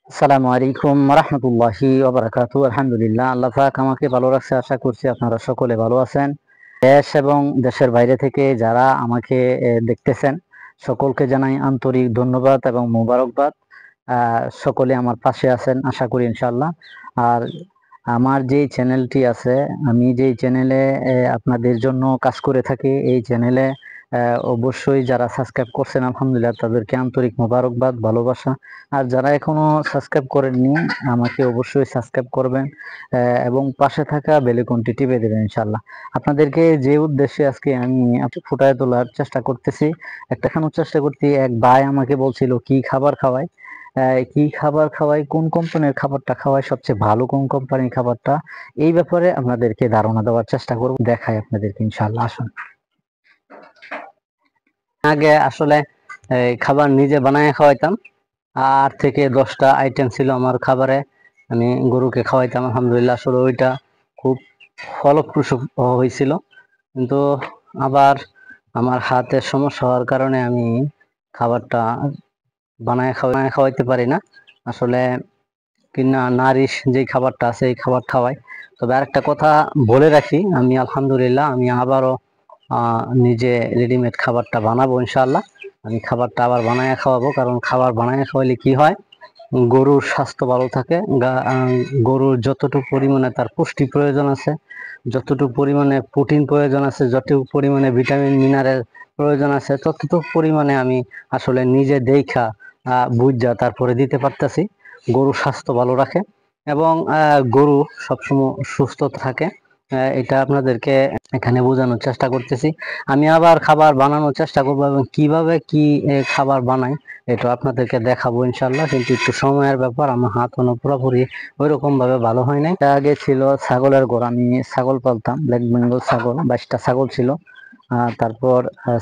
আসসালামু আলাইকুম রাহমাতুল্লাহি ওয়া বারাকাতুহু। আলহামদুলিল্লাহ, আল্লাহ পাক আমাকে ভালো রাখছে। আশা করছি আপনারা সকলে ভালো আছেন। দেশ এবং দেশের বাইরে থেকে যারা আমাকে দেখতেছেন, সকলকে জানাই আন্তরিক ধন্যবাদ এবং মোবারকবাদ। সকলে আমার পাশে আছেন আশা করি ইনশাআল্লাহ। আর আমার যেই চ্যানেলটি আছে, আমি যেই চ্যানেলে আপনাদের জন্য কাজ করে থাকি, এই চ্যানেলে অবশ্যই যারা সাবস্ক্রাইব করছেন আলহামদুলিল্লাহ, তাদেরকে আন্তরিক মোবারকবাদ, ভালোবাসা। আর যারা এখনো সাবস্ক্রাইব করেননি, আমাকে অবশ্যই সাবস্ক্রাইব করবেন এবং পাশে থাকা বেল আইকনটি টিপে দেবেন ইনশাআল্লাহ। আপনাদেরকে যে উদ্দেশ্যে আজকে আমি ফুটায় তোলার চেষ্টা করতেছি, দেখানোর চেষ্টা করছি। এক ভাই আমাকে বলছিল কি খাবার খাওয়াই, কোন কোম্পানির খাবারটা খাওয়াই, সবচেয়ে ভালো কোন কোম্পানির খাবারটা, এই ব্যাপারে আপনাদেরকে ধারণা দেওয়ার চেষ্টা করব। দেখাই আপনাদেরকে ইনশাআল্লাহ, আসুন। আগে আসলে খাবার নিজে বানায় খাওয়াইতাম। 8 থেকে 10টা আইটেম ছিল আমার খাবারে, আমি গরুকে খাওয়াইতাম। আলহামদুলিল্লাহ, আসলে ওইটা খুব ফলপ্রসূ হয়েছিল। কিন্তু আবার আমার হাতের সমস্যা হওয়ার কারণে আমি খাবারটা বানায় খাওয়াইতে পারি না। আসলে কিনা নারিশ যেই খাবারটা আছে এই খাবার খাওয়াই। তবে আরেকটা কথা বলে রাখি, আমি আলহামদুলিল্লাহ আমি আবারও নিজে রেডিমেড খাবারটা বানাবো ইনশাআল্লাহ। আমি খাবারটা আবার বানায় খাওয়াবো, কারণ খাবার বানায় খাওয়ালে কি হয়, গরুর স্বাস্থ্য ভালো থাকে। গরুর যতটুকু পরিমাণে তার পুষ্টি প্রয়োজন আছে, যতটুকু পরিমাণে প্রোটিন প্রয়োজন আছে, যতটুকু পরিমাণে ভিটামিন মিনারেল প্রয়োজন আছে, ততটুকু পরিমাণে আমি আসলে নিজে দেখা বুঝা তারপরে দিতে পারতেছি। গরুর স্বাস্থ্য ভালো রাখে এবং গরু সবসময় সুস্থ থাকে। এটা আপনাদেরকে এখানে বোঝানোর চেষ্টা করতেছি। আমি আবার খাবার বানানোর চেষ্টা করবো এবং কিভাবে কি খাবার বানাই এটা আপনাদেরকে দেখাবো ইনশাল্লাহ। কিন্তু একটু সময়ের ব্যাপার, আমার হাত পুরোপুরি ওইরকম ভাবে ভালো হয় নাই। আগে ছিল ছাগলের ঘর, আমি ছাগল পালতাম, ব্ল্যাক বেঙ্গল ছাগল, 22টা ছাগল ছিল। তারপর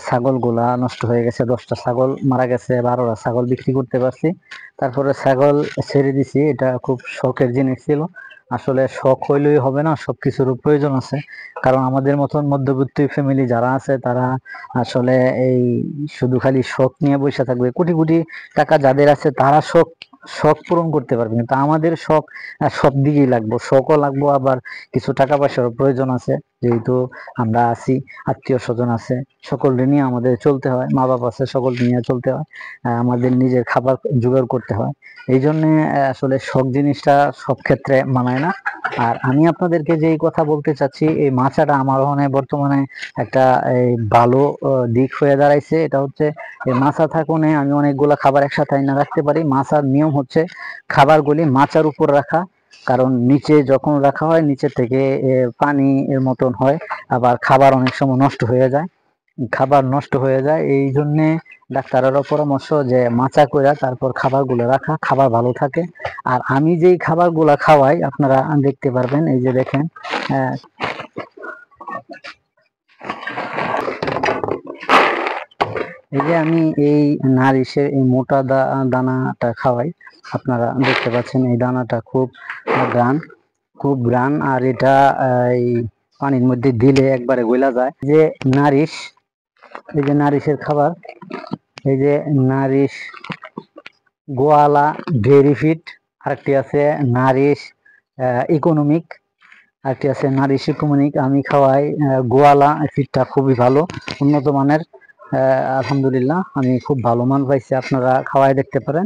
ছাগলগুলা নষ্ট হয়ে গেছে, 10টা ছাগল মারা গেছে, 12টা ছাগল বিক্রি করতে পারছি। তারপরে ছাগল ছেড়ে দিছি। এটা খুব শখের জিনিস ছিল। আসলে শখ হইলেই হবে না, সবকিছুর প্রয়োজন আছে। কারণ আমাদের মতন মধ্যবিত্ত ফ্যামিলি যারা আছে, তারা আসলে এই শুধু খালি শখ নিয়ে বসে থাকবে। কোটি কোটি টাকা যাদের আছে তারা শখ শখ পূরণ করতে পারবে, কিন্তু আমাদের শখ সব দিকেই লাগবো, শখও লাগবো, আবার কিছু টাকা পয়সার প্রয়োজন আছে। যেহেতু আমরা আছি, আত্মীয় স্বজন আছে, সকলকে নিয়ে আমাদের চলতে হয়, মা বাবা আছে, সকল নিয়ে চলতে হয়, আমাদের নিজের খাবার জোগাড় করতে হয়। এই জন্য আসলে শখ জিনিসটা সব ক্ষেত্রে মানায় না। আর আমি আপনাদেরকে যে কথা বলতে চাচ্ছি, এই মাছাটা আমার বর্তমানে একটা এই ভালো দিক হয়ে দাঁড়াইছে। এটা হচ্ছে এই মাছা থাকুনে আমি অনেকগুলা খাবার একসাথে না রাখতে পারি। মাছার নিয়ম হচ্ছে খাবারগুলি মাচার উপর রাখা, কারণ নিচে যখন রাখা হয় নিচে থেকে পানি এর মতন হয়, আবার খাবার অনেক সময় নষ্ট হয়ে যায়। এই জন্য ডাক্তারেরও পরামর্শ যে মাচা কইরা তারপর খাবারগুলো রাখা, খাবার ভালো থাকে। আর আমি যেই খাবারগুলা খাওয়াই আপনারা দেখতে পারবেন, এই যে দেখেন, এই যে আমি এই নারিশের এই মোটা দানাটা খাওয়াই। আপনারা দেখতে পাচ্ছেন এই দানাটা গ্রান খুব গ্রান, আর এটা এই পানির মধ্যে দিলে একবারে গলা যায়। যে নারিশ, এই যে নারিশের খাবার, এই যে নারিশ গোয়ালা ভেরিফিট, আরেকটি আছে নারিশ ইকোনমিক, আরেকটি আছে নারিশ ইকোনমিক। আমি খাওয়াই গোয়ালা ফিটটা, খুবই ভালো, উন্নত মানের। আলহামদুলিল্লাহ, আমি খুব ভালো মান পাইছি, আপনারা খাওয়াই দেখতে পারেন।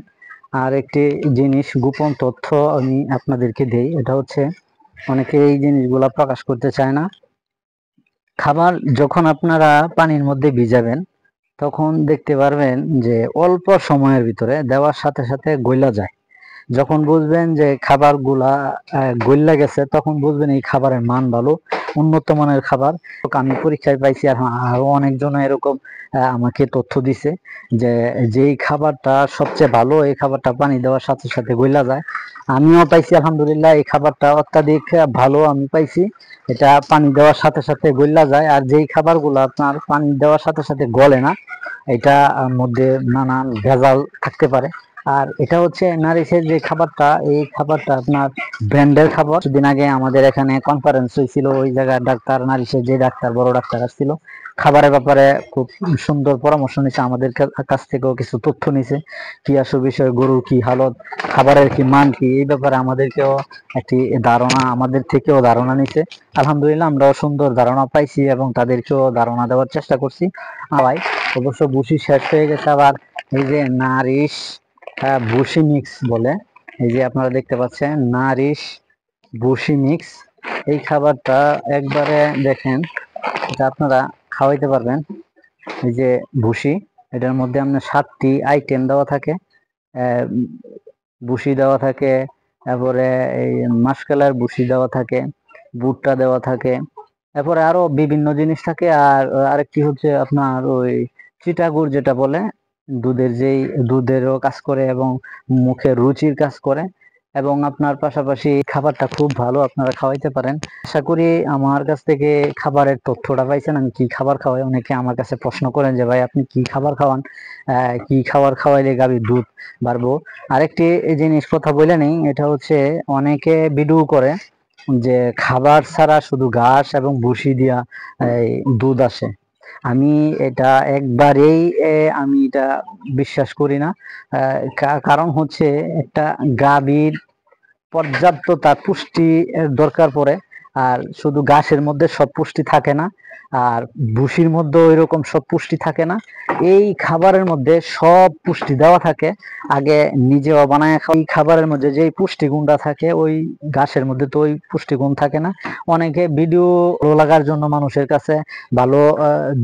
আর একটি জিনিস, গোপন তথ্য আমি আপনাদেরকে দেই, এটা হচ্ছে অনেকে এই জিনিসগুলা প্রকাশ করতে চায় না। খাবার যখন আপনারা পানির মধ্যে ভিজাবেন, তখন দেখতে পারবেন যে অল্প সময়ের ভিতরে দেওয়ার সাথে সাথে গইলা যায়। যখন বুঝবেন যে খাবারগুলা গইলা গেছে, তখন বুঝবেন এই খাবারের মান ভালো, উন্নত মানের খাবার। আমি পরীক্ষায় পাইছি, আর আরো অনেকজন এরকম আমাকে তথ্য দিছে যে যেই খাবারটা সবচেয়ে ভালো, এই খাবারটা পানি দেওয়ার সাথে সাথে গইলা যায়। আমিও পাইছি আলহামদুলিল্লাহ, এই খাবারটা অত্যাধিক ভালো আমি পাইছি। এটা পানি দেওয়ার সাথে সাথে গইলা যায়। আর যেই খাবারগুলো আপনার পানি দেওয়ার সাথে সাথে গলে না, এটা মধ্যে নানান ভেজাল থাকতে পারে। আর এটা হচ্ছে নারিশের যে খাবারটা, এই খাবারটা আপনার ব্র্যান্ডের খাবার। কিছুদিন আগে আমাদের এখানে কনফারেন্স হয়েছিল, ওই জায়গায় ডাক্তার, নারিশের যে ডাক্তার, বড় ডাক্তার আসছিল, খাবারের ব্যাপারে খুব সুন্দর পরামর্শ নিছে, আমাদের কাছ থেকেও কিছু তথ্য নিছে, কি আসল বিষয়, গরুর কি হালত, খাবারের কি মান কি, এই ব্যাপারে আমাদেরকেও একটি ধারণা, আমাদের থেকেও ধারণা নিছে। আলহামদুলিল্লাহ, আমরাও সুন্দর ধারণা পাইছি এবং তাদেরকেও ধারণা দেওয়ার চেষ্টা করছি। আবার অবশ্য ভুসি শেষ হয়ে গেছে, আবার এই যে নারিশ ভুসি মিক্স বলে, এই যে আপনারা দেখতে পাচ্ছেন নারিশ ভুসি মিক্স, এই খাবারটা একবারে দেখেন, এটা আপনারা খাওয়াইতে পারবেন। এই যে ভুসি, এটার মধ্যে আপনার 7টি আইটেম দেওয়া থাকে, ভুসি দেওয়া থাকে, তারপরে এই মাসকলার ভুসি দেওয়া থাকে, ভুট্টা দেওয়া থাকে, তারপরে আরো বিভিন্ন জিনিস থাকে। আর আরেকটি হচ্ছে আপনার ওই চিটাগুড় যেটা বলে, দুধেরও কাজ করে এবং মুখের রুচির কাজ করে, এবং আপনার পাশাপাশি খাবারটা খুব ভালো, আপনারা খাওয়াইতে পারেন। আশা করি আমার কাছ থেকে খাবারের তথ্যটা পাইছেন, আমি কি খাবার খাওয়াই। অনেকে আমার কাছে প্রশ্ন করেন যে ভাই আপনি কি খাবার খাওয়ান, কি খাবার খাওয়াইলে গাভীর দুধ বাড়বো। আরেকটি জিনিস কথা বলে নেই, এটা হচ্ছে অনেকে ভিডিও করে যে খাবার ছাড়া শুধু ঘাস এবং ভুসি দিয়া দুধ আসে। আমি এটা একবারেই আমি এটা বিশ্বাস করি না। কারণ হচ্ছে একটা গাভীর পর্যাপ্ত তার পুষ্টি দরকার পড়ে, আর শুধু ঘাসের মধ্যে সব পুষ্টি থাকে না, আর ভুসির মধ্যে ওই রকম সব পুষ্টি থাকে না। এই খাবারের মধ্যে সব পুষ্টি দেওয়া থাকে। আগে নিজেও বানায় খাওয়া খাবারের মধ্যে যেই পুষ্টিগুণটা থাকে, ওই ঘাসের মধ্যে তো ওই পুষ্টিগুণ থাকে না। অনেকে ভিডিও ভালো লাগার জন্য, মানুষের কাছে ভালো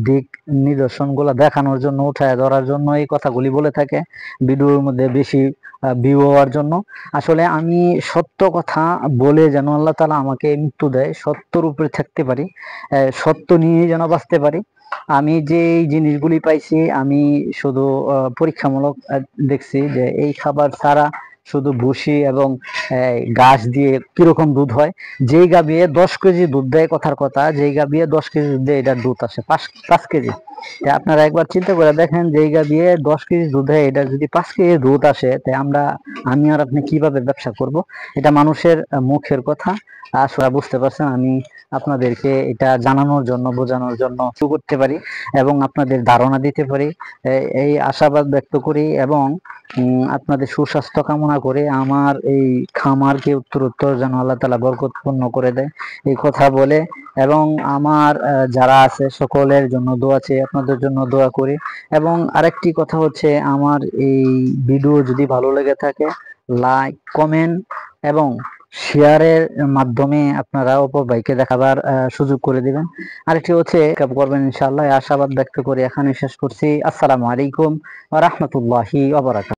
দিক নিদর্শন গুলা দেখানোর জন্য, উঠায় ধরার জন্য এই কথাগুলি বলে থাকে, ভিডিওর মধ্যে বেশি ভিউ হওয়ার জন্য। আসলে আমি সত্য কথা বলে যেন আল্লাহ তাআলা আমাকে মৃত্যু দেয়, সত্যর উপরে থাকতে পারি, সত্য নিয়ে যেন বাঁচতে পারি। আমি যে এই জিনিসগুলি পাইছি, আমি শুধু পরীক্ষামূলক দেখছি যে এই খাবার ছাড়া শুধু ভুসি এবং ঘাস দিয়ে কিরকম দুধ হয়। যেই গাভী 10 কেজি দুধ দেয়, কথার কথা, যেই গাভী 10 কেজি দুধ দেয়, এটার দুধ আসে 5 কেজি। আপনারা একবার চিন্তা করে দেখেন, যেই গাভী 10 কেজি দুধ দেয়, এটা যদি 5 কেজি দুধ আসে, তাই আমি আর আপনি কিভাবে ব্যবসা করব? এটা মানুষের মুখের কথা। আসলে বুঝতে পারছেন, আমি আপনাদেরকে এটা জানানোর জন্য, বোঝানোর জন্য শুরু করতে পারি এবং আপনাদের ধারণা দিতে পারি, এই আশাবাদ ব্যক্ত করি এবং আপনাদের সুস্বাস্থ্য কামনা করে আমার এই খামারকে উত্তরোত্তর যেন আল্লাহ তাআলা বরকতপূর্ণ করে দেয়, এই কথা বলে, এবং আমার যারা আছে সকলের জন্য দোয়া চেয়ে আপনাদের জন্য দোয়া করি। এবং আরেকটি কথা হচ্ছে, আমার এই ভিডিও যদি ভালো লেগে থাকে, লাইক, কমেন্ট এবং শেয়ারের মাধ্যমে আপনারা অপর ভাইকে দেখাবার সুযোগ করে দিবেন। আরেকটি হচ্ছে করবেন ইনশাআল্লাহ, আশাবাদ ব্যক্ত করে এখানে শেষ করছি। আসসালামু আলাইকুম ওয়া রাহমাতুল্লাহি ওয়া বারাকাতুহু।